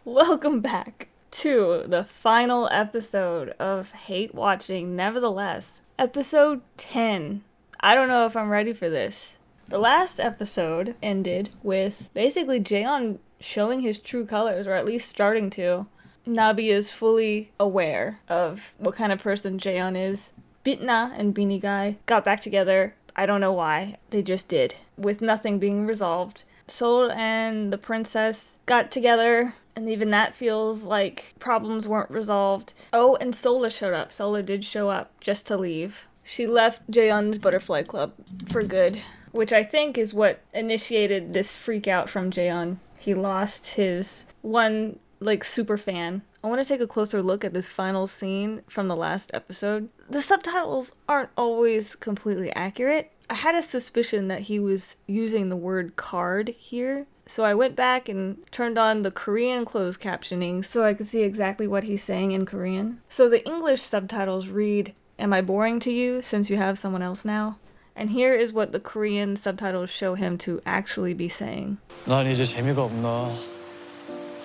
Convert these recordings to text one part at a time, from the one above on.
Welcome back to the final episode of Hate Watching Nevertheless, episode 10. I don't know if I'm ready for this. The last episode ended with basically Jaeon showing his true colors, or at least starting to. Nabi is fully aware of what kind of person Jaeon is. Bitna and Beanie Guy got back together. I don't know why. They just did. With nothing being resolved. Sol and the princess got together, and even that feels like problems weren't resolved. Oh, and Sola showed up. Sola did show up just to leave. She left Jaeon's butterfly club for good, which I think is what initiated this freak out from Jaeon. He lost his one, super fan. I want to take a closer look at this final scene from the last episode. The subtitles aren't always completely accurate. I had a suspicion that he was using the word card here, so I went back and turned on the Korean closed captioning so I could see exactly what he's saying in Korean. So the English subtitles read, "Am I boring to you since you have someone else now?" And here is what the Korean subtitles show him to actually be saying. 난 이제 재미가 없나.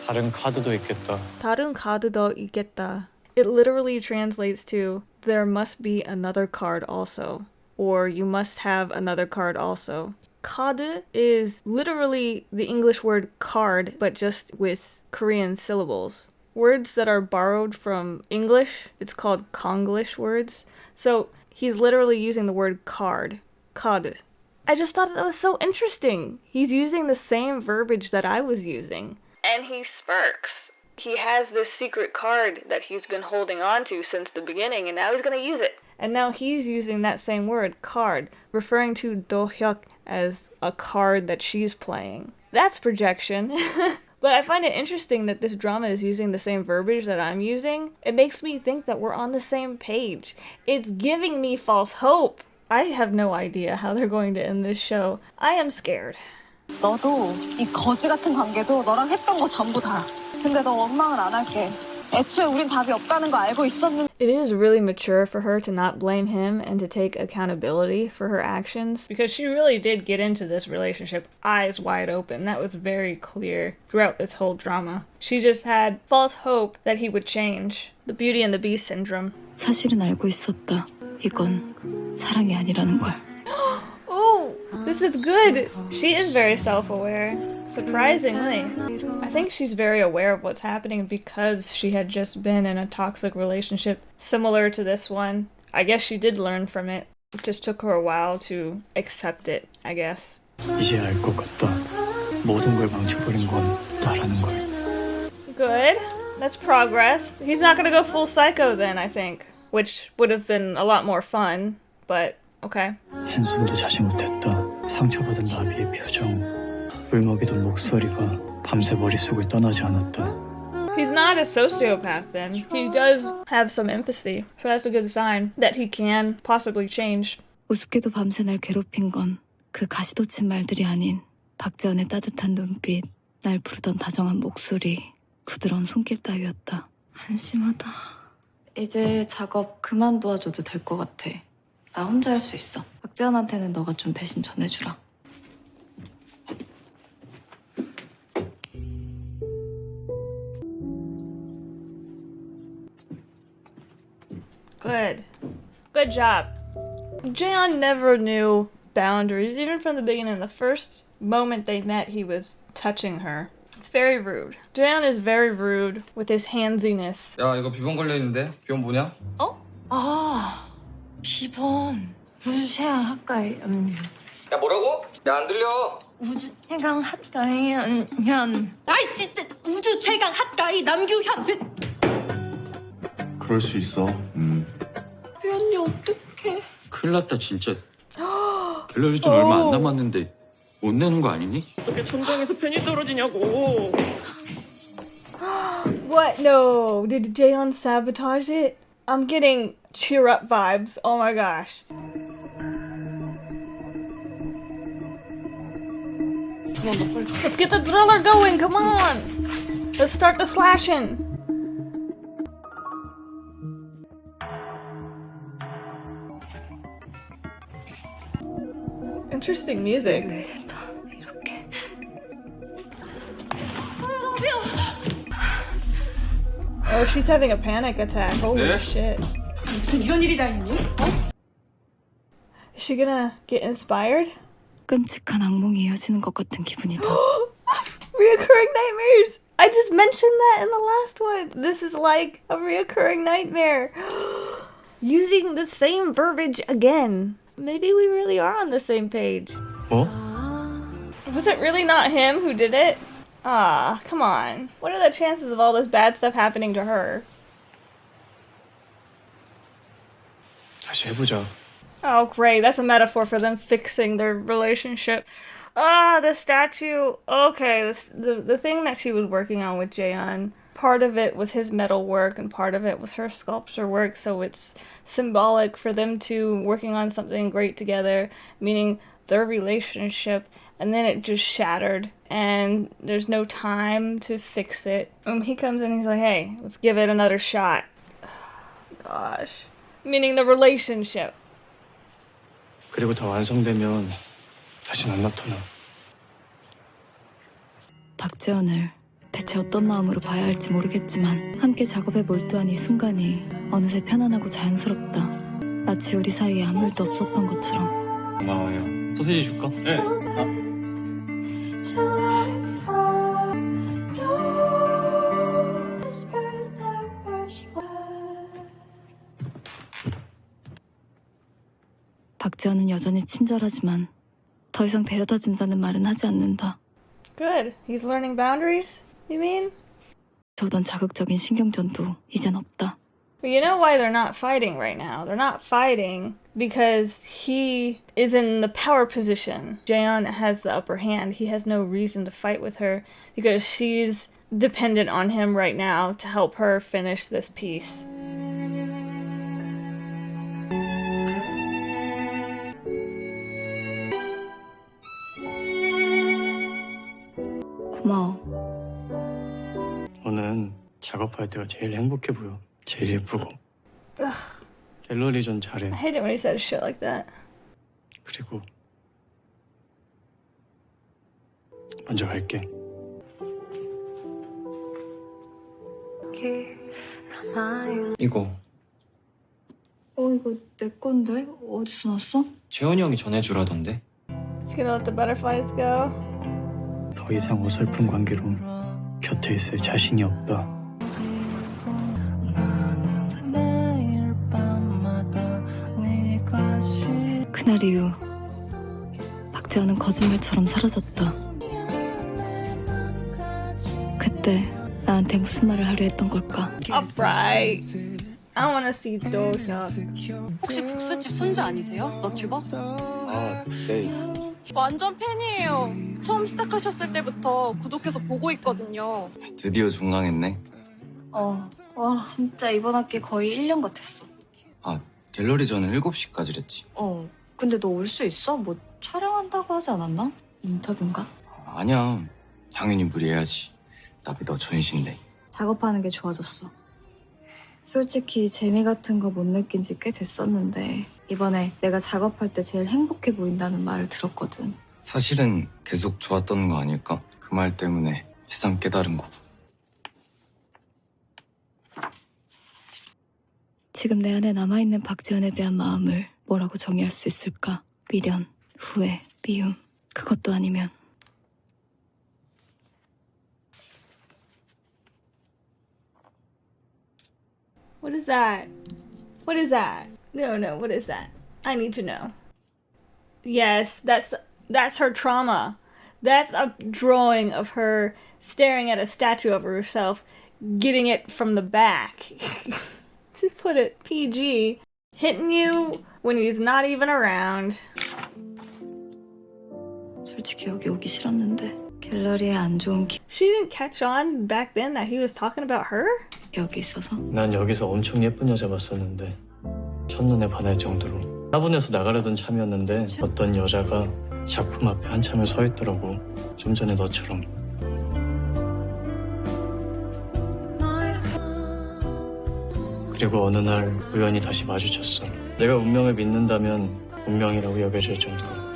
다른 카드도 있겠다. 다른 카드도 있겠다. It literally translates to, there must be another card also. Or you must have another card also. 카드 is literally the English word card, but just with Korean syllables. Words that are borrowed from English, it's called Konglish words. So he's literally using the word card. 카드. I just thought that was so interesting. He's using the same verbiage that I was using. And he smirks. He has this secret card that he's been holding on to since the beginning, and now he's gonna use it. And now he's using that same word, card, referring to Do-hyuk as a card that she's playing. That's projection. But I find it interesting that this drama is using the same verbiage that I'm using. It makes me think that we're on the same page. It's giving me false hope. I have no idea how they're going to end this show. I am scared. 너도 이 거지 같은 관계도 너랑 했던 거 전부 다. 근데 너 원망은 안 할게. 애초에 우린 답이 없다는 거 알고 있었는데. It is really mature for her to not blame him and to take accountability for her actions, because she really did get into this relationship eyes wide open. That was very clear throughout this whole drama. She just had false hope that he would change. The Beauty and the Beast syndrome. 사실은 알고 있었다. 이건 사랑이 아니라는 걸. Ooh, this is good. She is very self-aware. Surprisingly. I think she's very aware of what's happening because she had just been in a toxic relationship similar to this one. I guess she did learn from it. It just took her a while to accept it, I guess. 이제 알 것 같다. 모든 걸 망쳐버린 건 나라는 걸. Good. That's progress. He's not gonna go full psycho then, I think. Which would have been a lot more fun, but okay. 한숨도 자지 못했다. 상처받은 나비의 표정, 울먹이던 목소리가 밤새 머릿속을 떠나지 않았다. He's not a sociopath then. He does have some empathy. So that's a good sign that he can possibly change. 우습게도 밤새 날 괴롭힌 건 그 가시돋친 말들이 아닌 박재원의 따뜻한 눈빛, 날 부르던 다정한 목소리, 부드러운 손길 따위였다. 한심하다. 이제 작업 그만 도와줘도 될 것 같아. 나 혼자 할 수 있어. 박재현한테는 너가 좀 대신 전해주라. Good. Good job. Jaeon never knew boundaries, even from the beginning. The first moment they met, he was touching her. It's very rude. Jaeon is very rude with his handsiness. 야, 이거 비번 걸려있는데? 비번 뭐냐? 어? 아, 비번. 우주최강 학과에 야, 뭐라고? 야, 안 들려. 우주최강 학과에 현. 아이 진짜 우주최강 학과에 남규현. 그럴 수 있어. 현이 어떡해. 큰일 났다 진짜. 갤러리 좀 얼마 안 남았는데 못 내는 거 아니니? 어떻게 천장에서 펜이 떨어지냐고. What? No. Did Jaeon sabotage it? I'm getting cheer up vibes. Oh my gosh. Let's get the thriller going. Come on. Let's start the slashing. Interesting music. Oh, she's having a panic attack. Holy 네? shit. 무슨 이런 일이 다 있니? Is she gonna get inspired? 끔찍한 악몽이 이어지는 것 같은 기분이다. Reoccurring nightmares! I just mentioned that in the last one. This is like a reoccurring nightmare. Using the same verbiage again. Maybe we really are on the same page. 뭐? Was it really not him who did it? Ah, come on. What are the chances of all this bad stuff happening to her? 다시 해보자. Oh, great. That's a metaphor for them fixing their relationship. Ah, the statue. Okay, the thing that she was working on with Jaeon, part of it was his metal work and part of it was her sculpture work, so it's symbolic for them two working on something great together, meaning their relationship, and then it just shattered and there's no time to fix it. He comes in and he's like, hey, let's give it another shot. Gosh. Meaning the relationship. 그리고 다 완성되면 다시는 안 나타나. 박재현을 대체 어떤 마음으로 봐야 할지 모르겠지만 함께 작업에 몰두한 이 순간이 어느새 편안하고 자연스럽다. 마치 우리 사이에 아무 일도 없었던 것처럼. 고마워요. 소세지 줄까? 네. 박재현은 여전히 친절하지만 더 이상 데려다 준다는 말은 하지 않는다. Good. He's learning boundaries, you mean? 저던 자극적인 신경전도 이젠 없다. But you know why they're not fighting right now? They're not fighting because he is in the power position. Jaeon has the upper hand. He has no reason to fight with her because she's dependent on him right now to help her finish this piece. 고마워. 너는 작업할 때가 제일 행복해 보여. 제일 예쁘고. 갤러리 전 잘해. I hate it when he says shit like that. 그리고 먼저 갈게. 이거 이거 내 건데? 어디서 났어? 재현이 형이 전해주라던데. Just gonna let the butterflies go. 더 이상 어설픈 관계로 곁에 있을 자신이 없다. 그날 이후 박재현은 거짓말처럼 사라졌다. 그때 나한테 무슨 말을 하려 했던 걸까? Alright. I wanna see 도hyuk. 혹시 국수집 손자 아니세요? 너튜버? 아, 네. 완전 팬이에요. 처음 시작하셨을 때부터 구독해서 보고 있거든요. 드디어 종강했네. 와 진짜 이번 학기 거의 1년 같았어. 아, 갤러리 전은 7시까지랬지. 근데 너 올 수 있어? 뭐 촬영한다고 하지 않았나? 인터뷰인가? 아니야. 당연히 무리해야지. 나 믿어 전신데. 작업하는 게 좋아졌어. 솔직히 재미 같은 거 못 느낀 지 꽤 됐었는데 이번에 내가 작업할 때 제일 행복해 보인다는 말을 들었거든. 사실은 계속 좋았던 거 아닐까? 그 말 때문에 세상 깨달은 거고. 지금 내 안에 남아있는 박지현에 대한 마음을 뭐라고 정의할 수 있을까? 미련, 후회, 미움. 그것도 아니면 What is that? What is that? No, what is that? I need to know. Yes, that's her trauma. That's a drawing of her staring at a statue of herself, getting it from the back. To put it PG, hitting you when he's not even around. 솔직히 여기 오기 싫었는데 갤러리에 안 좋은 She didn't catch on back then that he was talking about her? 기억이 있어서 난 여기서 엄청 예쁜 여자 봤었는데 첫눈에 반할 정도로 화분에서 나가려던 참이었는데 어떤 여자가 작품 앞에 한참을 서 있더라고. 좀 전에 너처럼. 그리고 어느 날 우연히 다시 마주쳤어. 내가 운명을 믿는다면 운명이라고 여겨질 정도로.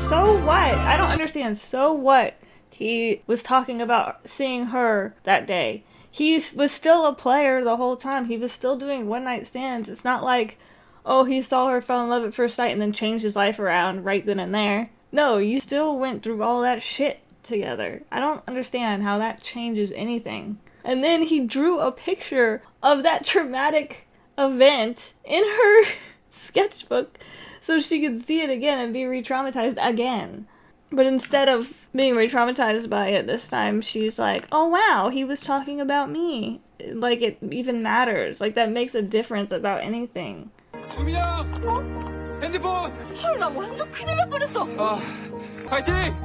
So what? I don't understand. So what? he was talking about seeing her that day. He was still a player the whole time. He was still doing one night stands. It's not like, oh, he saw her, fell in love at first sight, and then changed his life around right then and there. No, you still went through all that shit together. I don't understand how that changes anything. And then he drew a picture of that traumatic event in her sketchbook so she could see it again and be re-traumatized again. But instead of being re-traumatized by it this time, she's like, oh wow, he was talking about me. Like it even matters. Like that makes a difference about anything. 조미야! 핸드폰! 헐, 나 완전 큰일 날 뻔했어. 파이팅!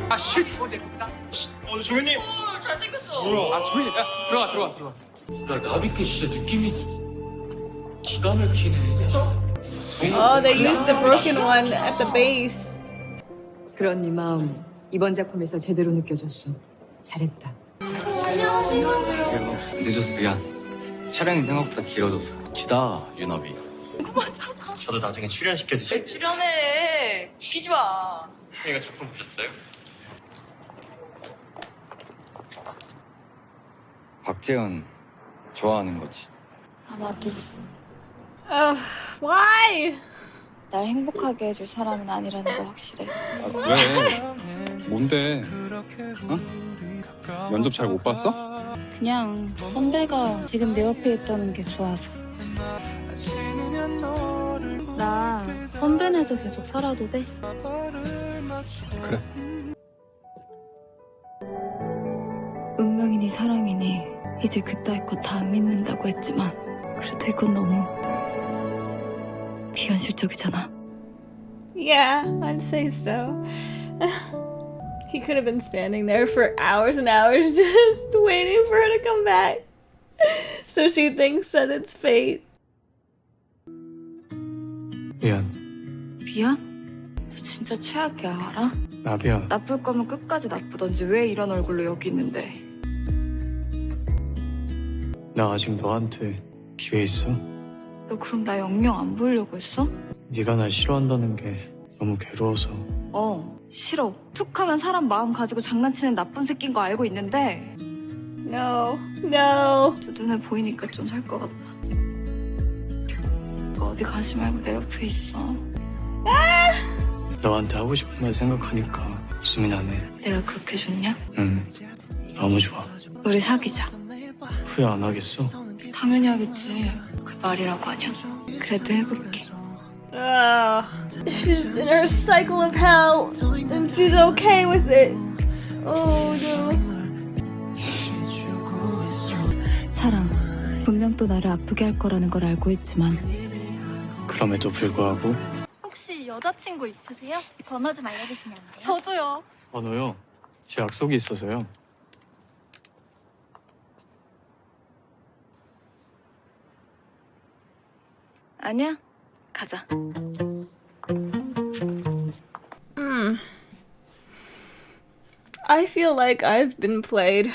아, 쉿! 조현님! 잘생겼어. 아, 조미, 야, 들어와. 나 나비께 진짜 느낌이 기가 막히네. Oh, they used the broken one at the base. 그런 네 마음 이번 작품에서 제대로 느껴졌어. 잘했다. 안녕하세요. 늦어서 미안. 촬영이 생각보다 길어져서. 기다, 유나비. 저도 나중에 출연시켜주세요. 출연해. 웃기지 마. 형이가 작품 보셨어요? 박재현 좋아하는 거지. 아마도 Why? 날 행복하게 해줄 사람은 아니라는 거 확실해. 아, 그래. 뭔데? 어? 면접 잘 못 봤어? 그냥 선배가 지금 내 옆에 있다는 게 좋아서. 나 선배네서 계속 살아도 돼? 그래. 운명이니 사랑이니 이제 그따위 거 다 안 믿는다고 했지만 그래도 이건 너무 비현실적이잖아. Yeah, I'd say so. He could have been standing there for hours and hours just waiting for her to come back. So she thinks that it's fate. 미안. 미안? 너 진짜 최악이야, 알아? 나비야. 나쁠 거면 끝까지 나쁘던지 왜 이런 얼굴로 여기 있는데. 나 아직 너한테 기회 있어? 너 그럼 나 영영 안 보려고 했어? 네가 날 싫어한다는 게 너무 괴로워서. 싫어. 툭하면 사람 마음 가지고 장난치는 나쁜 새끼인 거 알고 있는데 No. 너 눈에 보이니까 좀 살 것 같다. 너 어디 가지 말고 내 옆에 있어. 너한테 하고 싶은 말 생각하니까 웃음이 나네. 내가 그렇게 좋냐? 응. 너무 좋아. 우리 사귀자. 후회 안 하겠어? 당연히 하겠지. 그 말이라고 하냐? 그래도 해볼게. She's in her cycle of hell and she's okay with it. Oh no. 사랑. 분명 또 나를 아프게 할 거라는 걸 알고 있지만 그럼에도 불구하고. 혹시 여자친구 있으세요? 번호 좀 알려주시면 안 돼요? 저도요. 너요. 제 약속이 있어서요. 아니야. 가자. I feel like I've been played.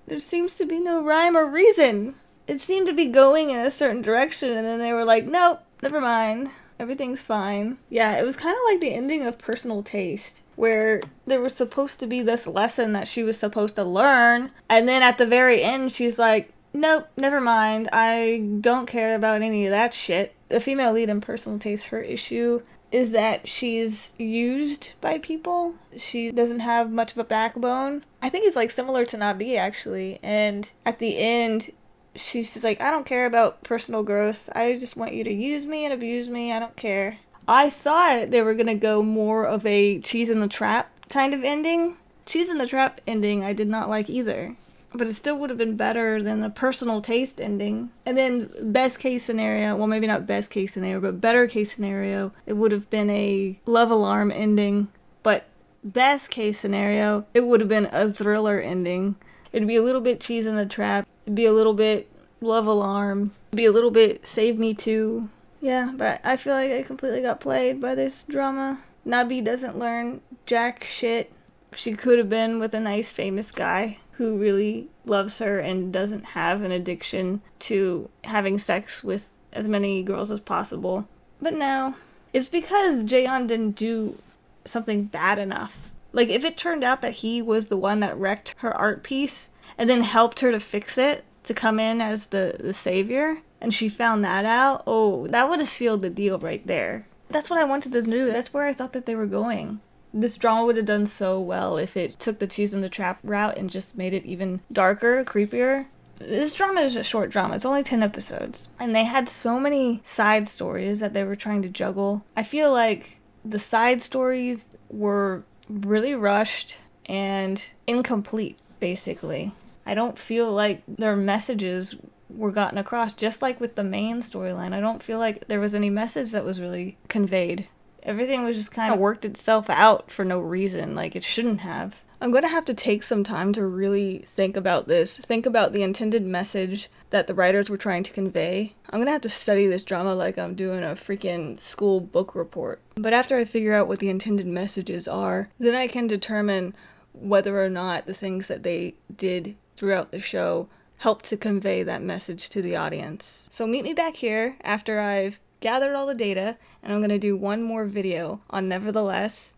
There seems to be no rhyme or reason. It seemed to be going in a certain direction and then they were like, nope, never mind. Everything's fine. Yeah, it was kind of like the ending of Personal Taste, where there was supposed to be this lesson that she was supposed to learn, and then at the very end she's like, nope, never mind. I don't care about any of that shit. The female lead in Personal Taste, her issue is that she's used by people. She doesn't have much of a backbone. I think it's like similar to Nabi actually. And at the end, she's just like, I don't care about personal growth. I just want you to use me and abuse me. I don't care. I thought they were gonna go more of a Cheese in the Trap kind of ending. Cheese in the Trap ending I did not like either. But it still would have been better than the Personal Taste ending. And then best case scenario, well maybe not best case scenario, but better case scenario, it would have been a Love Alarm ending. But best case scenario, it would have been a thriller ending. It'd be a little bit Cheese in the Trap, it'd be a little bit Love Alarm, it'd be a little bit Save Me Too. Yeah, but I feel like I completely got played by this drama. Nabi doesn't learn jack shit. She could have been with a nice famous guy who really loves her and doesn't have an addiction to having sex with as many girls as possible. But no, it's because Jaeon didn't do something bad enough. Like, if it turned out that he was the one that wrecked her art piece and then helped her to fix it, to come in as the savior, and she found that out, oh, that would have sealed the deal right there. That's what I wanted to do. That's where I thought that they were going. This drama would have done so well if it took the cheese in the trap route and just made it even darker, creepier. This drama is a short drama. It's only 10 episodes. And they had so many side stories that they were trying to juggle. I feel like the side stories were really rushed and incomplete, basically. I don't feel like their messages were gotten across. Just like with the main storyline, I don't feel like there was any message that was really conveyed. Everything was just kind of worked itself out for no reason, like it shouldn't have. I'm going to have to take some time to really think about this, think about the intended message that the writers were trying to convey. I'm going to have to study this drama like I'm doing a freaking school book report. But after I figure out what the intended messages are, then I can determine whether or not the things that they did throughout the show helped to convey that message to the audience. So meet me back here after I've gathered all the data, and I'm going to do one more video on Nevertheless.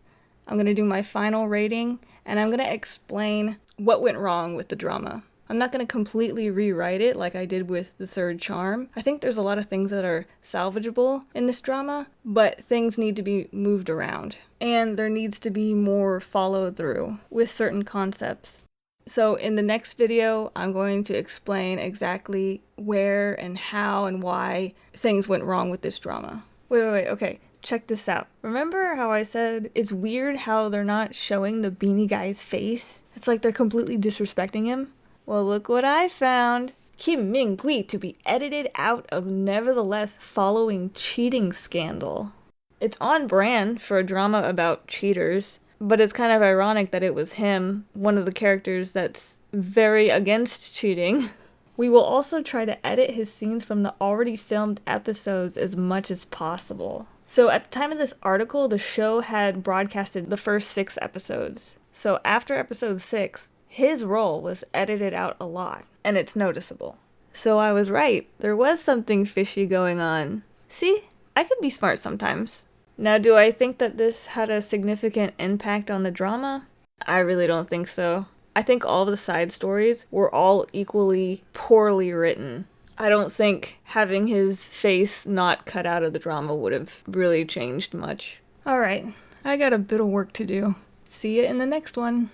I'm going to do my final rating, and I'm going to explain what went wrong with the drama. I'm not going to completely rewrite it like I did with The Third Charm. I think there's a lot of things that are salvageable in this drama, but things need to be moved around. And there needs to be more follow through with certain concepts. So in the next video, I'm going to explain exactly where and how and why things went wrong with this drama. Wait, okay. Check this out. Remember how I said it's weird how they're not showing the Beanie guy's face? It's like they're completely disrespecting him. Well, look what I found. Kim Min-gui to be edited out of Nevertheless following cheating scandal. It's on brand for a drama about cheaters, but it's kind of ironic that it was him, one of the characters that's very against cheating. We will also try to edit his scenes from the already filmed episodes as much as possible. So at the time of this article, the show had broadcasted the first 6 episodes. So after episode 6, his role was edited out a lot, and it's noticeable. So I was right. There was something fishy going on. See? I could be smart sometimes. Now, do I think that this had a significant impact on the drama? I really don't think so. I think all of the side stories were all equally poorly written. I don't think having his face not cut out of the drama would have really changed much. Alright, I got a bit of work to do. See you in the next one.